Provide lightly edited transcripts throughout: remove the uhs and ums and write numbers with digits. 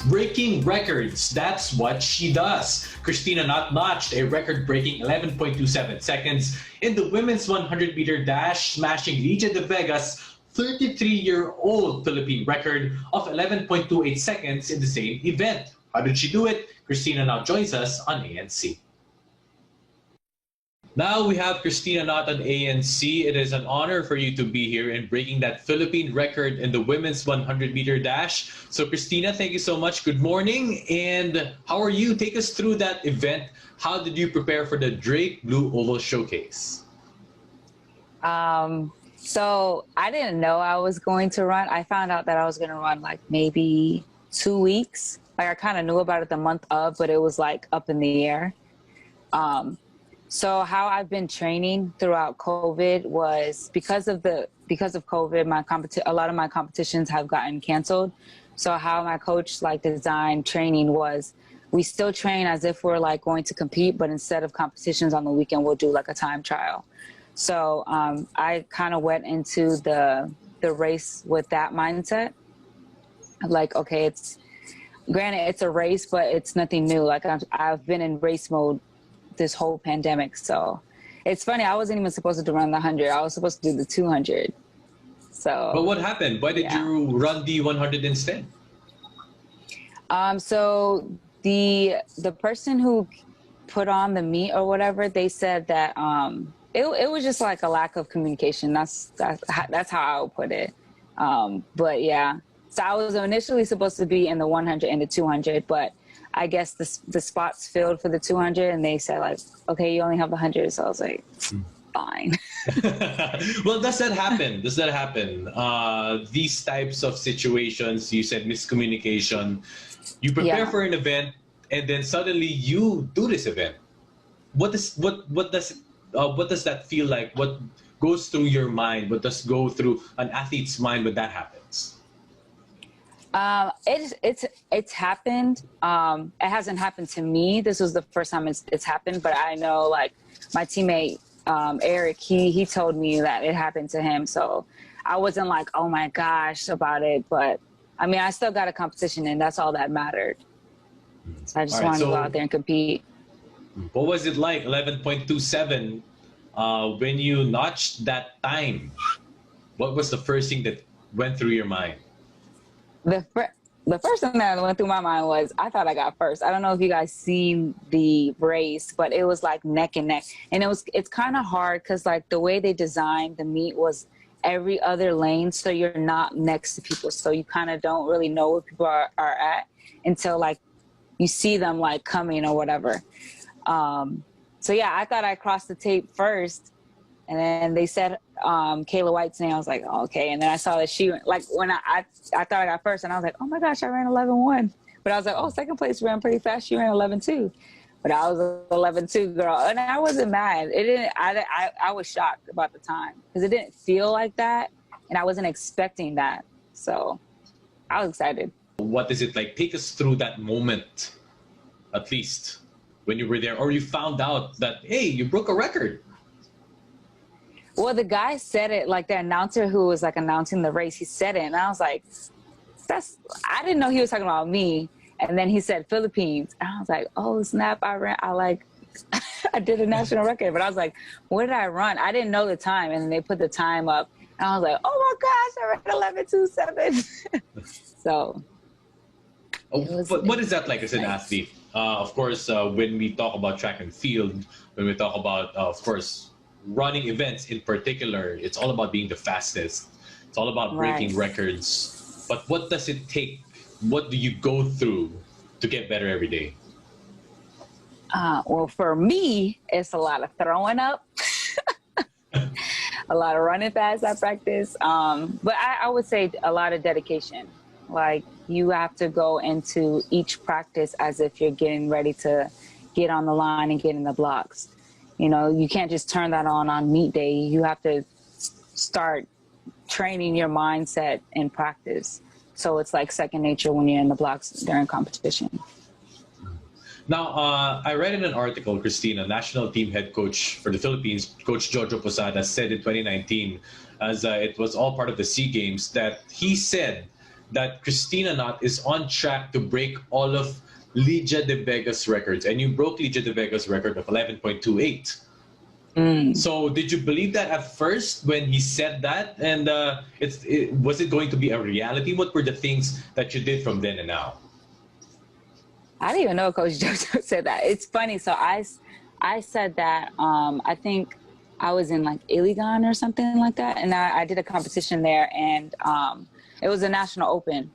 Breaking records, that's what she does. Kristina Knott notched a record-breaking 11.27 seconds in the women's 100-meter dash, smashing Lydia De Vega's 33-year-old Philippine record of 11.28 seconds in the same event. How did she do it? Kristina now joins us on ANC. Now we have Kristina Knott on ANC. It is an honor for you to be here and breaking that Philippine record in the women's 100-meter dash. So Kristina, thank you so much. Good morning. And how are you? Take us through that event. How did you prepare for the Drake Blue Oval Showcase? So I didn't know I was going to run. I found out that I was going to run like maybe 2 weeks. Like I kind of knew about it the month of, but it was like up in the air. So how I've been training throughout COVID was because of COVID, a lot of my competitions have gotten canceled. So how my coach like designed training was we still train as if we're like going to compete, but instead of competitions on the weekend, we'll do like a time trial. So I kind of went into the race with that mindset. Like, okay, granted it's a race, but it's nothing new. Like I've been in race mode this whole pandemic. So it's funny, I wasn't even supposed to run the 100. I was supposed to do the 200. So But what happened? Why did you run the 100 instead? So the person who put on the meet or whatever, they said that it was just like a lack of communication. That's how I would put it. But yeah, so I was initially supposed to be in the 100 and the 200, but I guess the spots filled for the 200, and they said like, okay, you only have 100. So I was like, fine. Well, does that happen? Does that happen? These types of situations, you said miscommunication. You prepare for an event, and then suddenly you do this event. What does that feel like? What goes through your mind? What does go through an athlete's mind when that happens? It's happened. It hasn't happened to me. This was the first time it's happened, but I know like my teammate, Eric, he told me that it happened to him. So I wasn't like, oh my gosh about it. But I mean, I still got a competition and that's all that mattered. So I just wanted to go out there and compete. What was it like, 11.27, when you notched that time? What was the first thing that went through your mind? The first thing that went through my mind was I thought I got first. I don't know if you guys seen the race, but it was like neck and neck. And it's kind of hard because like the way they designed the meet was every other lane. So you're not next to people. So you kind of don't really know where people are at until like you see them like coming or whatever. So yeah, I thought I crossed the tape first. And then they said Kayla White's name. I was like, oh, okay. And then I saw that she like when I thought I got first, and I was like, oh my gosh, I ran 11.1. But I was like, oh, second place ran pretty fast. She ran 11.2. But I was 11.2 girl, and I wasn't mad. It didn't. I was shocked about the time because it didn't feel like that, and I wasn't expecting that. So I was excited. What is it like? Take us through that moment, at least when you were there, or you found out that hey, you broke a record. Well, the guy said it, like the announcer who was like announcing the race, he said it. And I was like, I didn't know he was talking about me. And then he said Philippines. And I was like, oh snap, I did a national record. But I was like, what did I run? I didn't know the time. And then they put the time up. And I was like, oh my gosh, I ran 11.27. So. But what is that like as an athlete? Of course, when we talk about track and field, when we talk about, of course, running events in particular, it's all about being the fastest. It's all about breaking records. But what does it take? What do you go through to get better every day? Well, for me, it's a lot of throwing up, a lot of running fast I practice. But I would say a lot of dedication. Like you have to go into each practice as if you're getting ready to get on the line and get in the blocks. You know, you can't just turn that on meet day. You have to start training your mindset in practice. So it's like second nature when you're in the blocks during competition. Now, I read in an article, Kristina, national team head coach for the Philippines, Coach Jojo Posada, said in 2019, as it was all part of the SEA Games, that he said that Kristina Knott is on track to break all of Lydia De Vega's records, and you broke Lydia De Vega's record of 11.28. So did you believe that at first when he said that? And was it going to be a reality? What were the things that you did from then and now? I didn't even know Coach JoJo said that. It's funny. So I said that, I think I was in like Iligan or something like that. And I did a competition there, and it was a national open.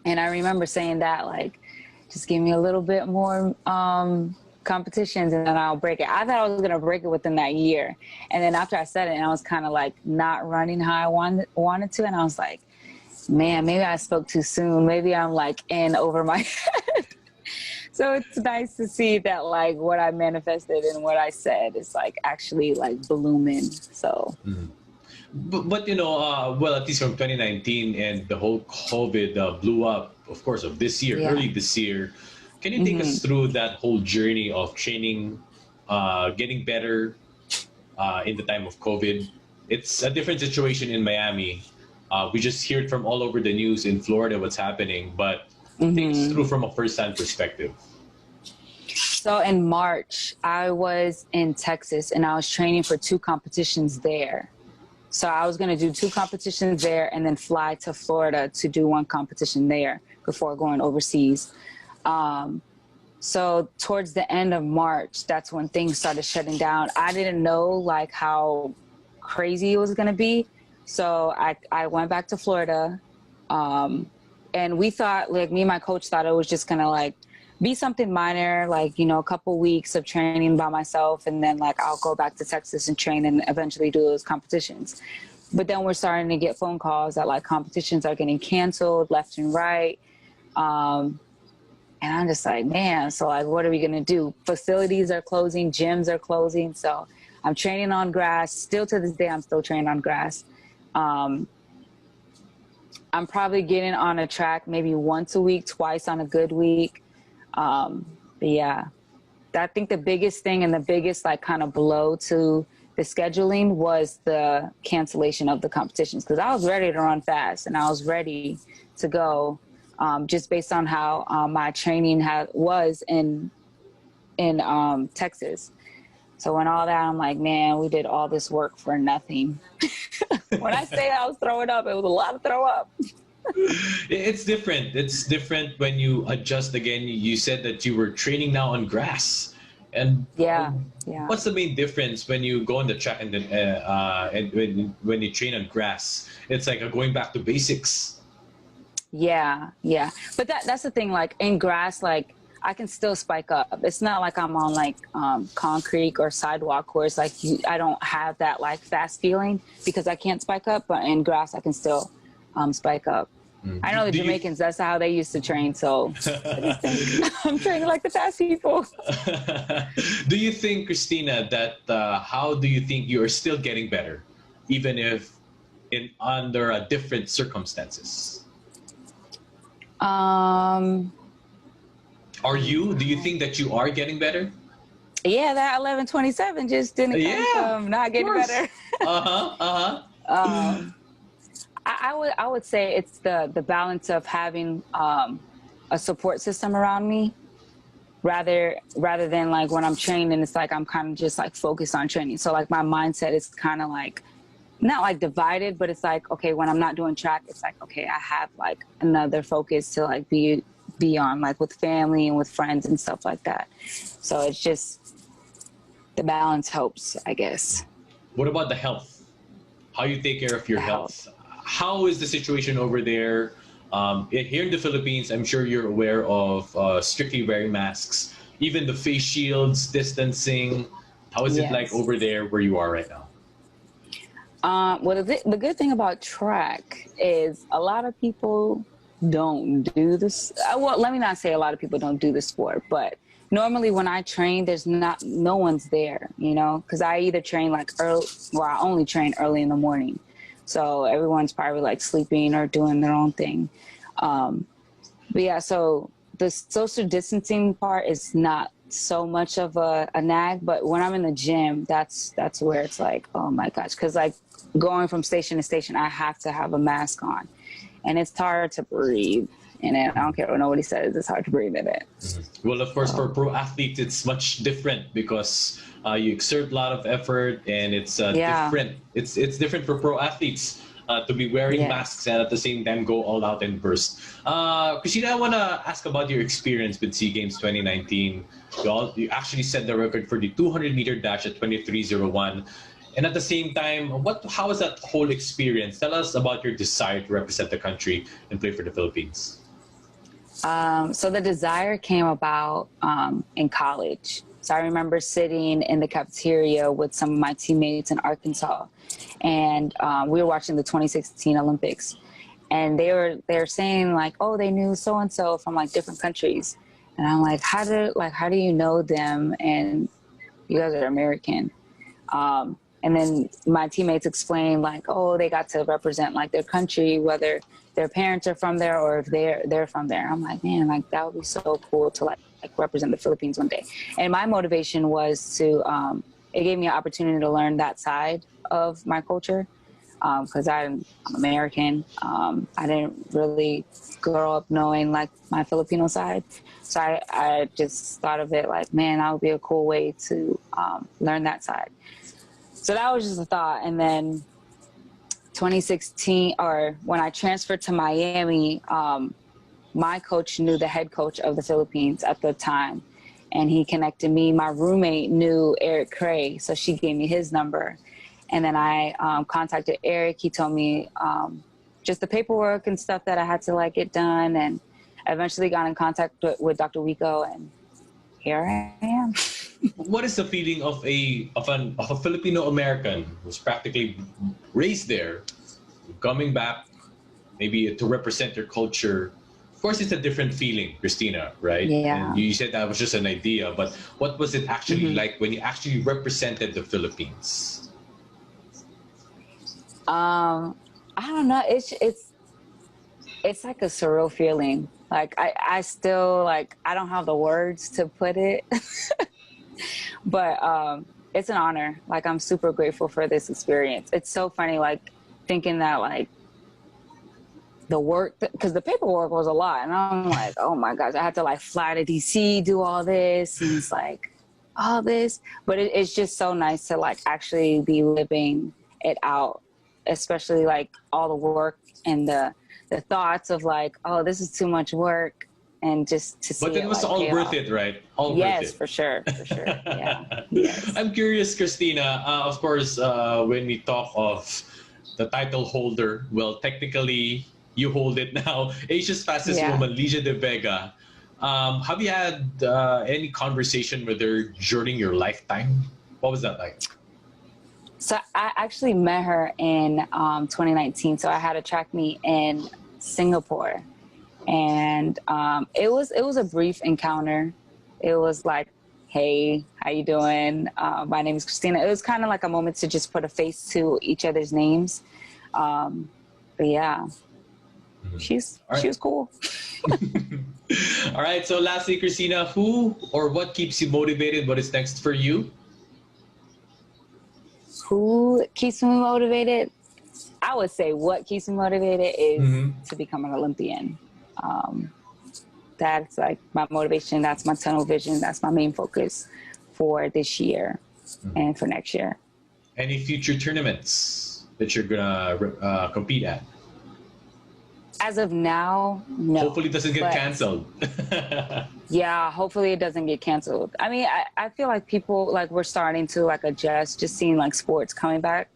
And I remember saying that, like, just give me a little bit more competitions and then I'll break it. I thought I was going to break it within that year. And then after I said it, and I was kind of like not running how I wanted to. And I was like, man, maybe I spoke too soon. Maybe I'm like in over my head. So it's nice to see that like what I manifested and what I said is like actually like blooming. So. But you know, well, at least from 2019 and the whole COVID blew up, of course, of this year, early this year. Can you take us through that whole journey of training, getting better in the time of COVID? It's a different situation in Miami. We just hear it from all over the news in Florida, what's happening, but take us through from a first-hand perspective. So in March, I was in Texas and I was training for 2 competitions there. So I was going to do 2 competitions there and then fly to Florida to do 1 competition there before going overseas. So towards the end of March, that's when things started shutting down. I didn't know like how crazy it was going to be. So I went back to Florida. And we thought, like me and my coach thought it was just going to like be something minor, like, you know, a couple weeks of training by myself. And then like, I'll go back to Texas and train and eventually do those competitions. But then we're starting to get phone calls that like competitions are getting canceled left and right. And I'm just like, man, so like, what are we going to do? Facilities are closing, gyms are closing. So I'm training on grass. Still to this day, I'm still training on grass. I'm probably getting on a track maybe once a week, twice on a good week. But yeah, I think the biggest thing and the biggest like kind of blow to the scheduling was the cancellation of the competitions. Because I was ready to run fast and I was ready to go. Just based on how my training was in Texas. So when all that, I'm like, man, we did all this work for nothing. When I say I was throwing up, it was a lot of throw up. It's different. It's different when you adjust again. You said that you were training now on grass. And what's the main difference when you go on the track and then and when you train on grass? It's like going back to basics. Yeah. But that's the thing, like in grass, like I can still spike up. It's not like I'm on like concrete or sidewalk course. Like I don't have that like fast feeling because I can't spike up, but in grass I can still spike up. I know the Jamaicans, that's how they used to train. So I'm training like the fast people. Do you think, Kristina, that how do you think you are still getting better, even if under different circumstances? Do you think that you are getting better? Yeah, that 11:27 just didn't come from not getting better. I would say it's the balance of having a support system around me rather than like when I'm training, it's like I'm kind of just like focused on training. So like my mindset is kind of like not like divided, but it's like, okay, when I'm not doing track, it's like, okay, I have like another focus to like be on, like with family and with friends and stuff like that. So it's just the balance helps, I guess. What about the health? How you take care of your health? How is the situation over there? Here in the Philippines, I'm sure you're aware of strictly wearing masks, even the face shields, distancing. How is it like over there where you are right now? Well, the good thing about track is a lot of people don't do this. Well, let me not say a lot of people don't do the sport, but normally when I train, no one's there, you know, because I either train like early, well, I only train early in the morning. So everyone's probably like sleeping or doing their own thing. But yeah, so the social distancing part is not so much of a nag, but when I'm in the gym, that's where it's like, oh my gosh, because like going from station to station, I have to have a mask on. and it's hard to breathe in it. I don't care what nobody says, it's hard to breathe in it. Well, of course, for pro athletes, it's much different because you exert a lot of effort, and it's different. It's different for pro athletes to be wearing masks and at the same time go all out and burst. Kristina, I want to ask about your experience with SEA Games 2019. You actually set the record for the 200-meter dash at 23:01. And at the same time, how was that whole experience? Tell us about your desire to represent the country and play for the Philippines. So the desire came about in college. So I remember sitting in the cafeteria with some of my teammates in Arkansas, and we were watching the 2016 Olympics, and they were saying like, oh, they knew so and so from like different countries, and I'm like, how do you know them? And you guys are American. And then my teammates explained like, oh, they got to represent like their country, whether their parents are from there or if they're from there. I'm like, man, like that would be so cool to like represent the Philippines one day. And my motivation was to, it gave me an opportunity to learn that side of my culture, because I'm American. I didn't really grow up knowing like my Filipino side. So I just thought of it like, man, that would be a cool way to learn that side. So that was just a thought. And then 2016, or when I transferred to Miami, my coach knew the head coach of the Philippines at the time, and he connected me. My roommate knew Eric Cray, so she gave me his number. And then I contacted Eric. He told me just the paperwork and stuff that I had to like get done, and I eventually got in contact with Dr. Wico, and here I am. What is the feeling of a Filipino American who's practically raised there, coming back maybe to represent your culture? Of course, it's a different feeling, Kristina, right? Yeah. And you said that was just an idea, but what was it actually like when you actually represented the Philippines? I don't know. It's like a surreal feeling. Like I still like, I don't have the words to put it, but it's an honor. Like I'm super grateful for this experience. It's so funny, like thinking that like the work, because the paperwork was a lot, and I'm like, oh my gosh, I had to like fly to DC, do all this, and it's like all this, but it's just so nice to like actually be living it out, especially like all the work and the thoughts of like, oh, this is too much work, and just to see but it was like, all worth it, right? All worth yes, it. for sure. Yeah. Yes. I'm curious, Kristina, of course, when we talk of the title holder, well, technically you hold it now, Asia's fastest woman, Lydia De Vega. Have you had any conversation with her during your lifetime? What was that like? So I actually met her in 2019. So I had a track meet in Singapore, and it was a brief encounter. It was like, hey, how you doing? My name is Kristina. It was kind of like a moment to just put a face to each other's names. But yeah, she was cool. All right. So lastly, Kristina, who or what keeps you motivated? What is next for you? Who keeps me motivated? I would say what keeps me motivated is to become an Olympian. That's like my motivation. That's my tunnel vision. That's my main focus for this year and for next year. Any future tournaments that you're gonna compete at? As of now, no. Hopefully it doesn't get canceled. Yeah, hopefully it doesn't get canceled. I mean, I feel like people, like we're starting to like adjust, just seeing like sports coming back.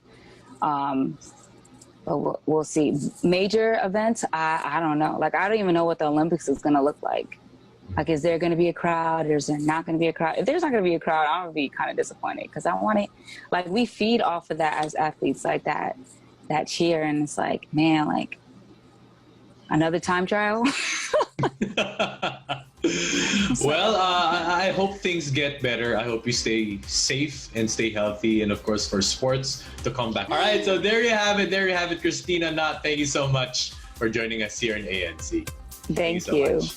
But we'll see. Major events, I don't know. Like, I don't even know what the Olympics is going to look like. Like, is there going to be a crowd? Or is there not going to be a crowd? If there's not going to be a crowd, I'm going to be kind of disappointed, because I want it. Like, we feed off of that as athletes, like that cheer. And it's like, man, like, another time trial. Well, I hope things get better. I hope you stay safe and stay healthy, and of course for sports to come back. All right, so there you have it. Kristina Knott, thank you so much for joining us here in ANC. Thank you. So much.